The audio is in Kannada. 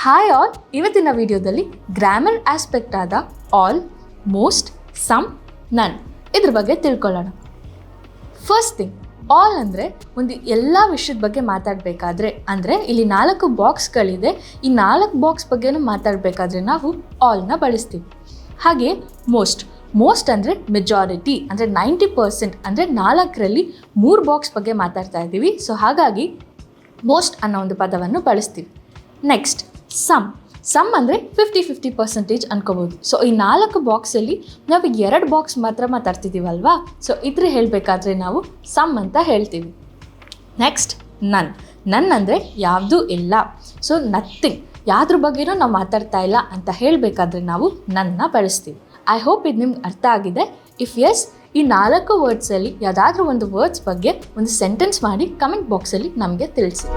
ಹಾಯ್ ಆಲ್, ಇವತ್ತಿನ ವಿಡಿಯೋದಲ್ಲಿ ಗ್ರಾಮರ್ ಆಸ್ಪೆಕ್ಟ್ ಆದ ಆಲ್, ಮೋಸ್ಟ್, ಸಮ್, ನನ್ ಇದ್ರ ಬಗ್ಗೆ ತಿಳ್ಕೊಳ್ಳೋಣ. ಫಸ್ಟ್ ಥಿಂಗ್, ಆಲ್ ಅಂದರೆ ಒಂದು ಎಲ್ಲ ವಿಷಯದ ಬಗ್ಗೆ ಮಾತಾಡಬೇಕಾದ್ರೆ, ಅಂದರೆ ಇಲ್ಲಿ 4 ಬಾಕ್ಸ್ಗಳಿದೆ, ಈ 4 ಬಾಕ್ಸ್ ಬಗ್ಗೆನೂ ಮಾತಾಡಬೇಕಾದ್ರೆ ನಾವು ಆಲ್ನ ಬಳಸ್ತೀವಿ. ಹಾಗೆ ಮೋಸ್ಟ್ ಅಂದರೆ ಮೆಜಾರಿಟಿ, ಅಂದರೆ 90%, ಅಂದರೆ 4ರಲ್ಲಿ 3 ಬಾಕ್ಸ್ ಬಗ್ಗೆ ಮಾತಾಡ್ತಾ ಇದ್ದೀವಿ. ಸೊ ಹಾಗಾಗಿ ಮೋಸ್ಟ್ ಅನ್ನೋ ಒಂದು ಪದವನ್ನು ಬಳಸ್ತೀವಿ. ನೆಕ್ಸ್ಟ್ ಸಮ್ ಅಂದರೆ 50-50% ಅನ್ಕೋಬೋದು. ಸೊ ಈ 4 ಬಾಕ್ಸಲ್ಲಿ ನಾವು 2 ಬಾಕ್ಸ್ ಮಾತ್ರ ಮಾತಾಡ್ತಿದ್ದೀವಲ್ವಾ, ಸೊ ಇದ್ರ ಹೇಳಬೇಕಾದ್ರೆ ನಾವು ಸಮ್ ಅಂತ ಹೇಳ್ತೀವಿ. ನೆಕ್ಸ್ಟ್ ನನ್ ಅಂದರೆ ಯಾವುದೂ ಇಲ್ಲ, ಸೊ ನಥಿಂಗ್, ಯಾವುದ್ರ ಬಗ್ಗೆನೂ ನಾವು ಮಾತಾಡ್ತಾ ಇಲ್ಲ ಅಂತ ಹೇಳಬೇಕಾದ್ರೆ ನಾವು ನನ್ನ ಬಳಸ್ತೀವಿ. ಐ ಹೋಪ್ ಇದು ನಿಮ್ಗೆ ಅರ್ಥ ಆಗಿದೆ. ಇಫ್ ಎಸ್, ಈ 4 ವರ್ಡ್ಸಲ್ಲಿ ಯಾವುದಾದ್ರೂ ಒಂದು ವರ್ಡ್ಸ್ ಬಗ್ಗೆ ಒಂದು ಸೆಂಟೆನ್ಸ್ ಮಾಡಿ ಕಮೆಂಟ್ ಬಾಕ್ಸಲ್ಲಿ ನಮಗೆ ತಿಳಿಸಿ.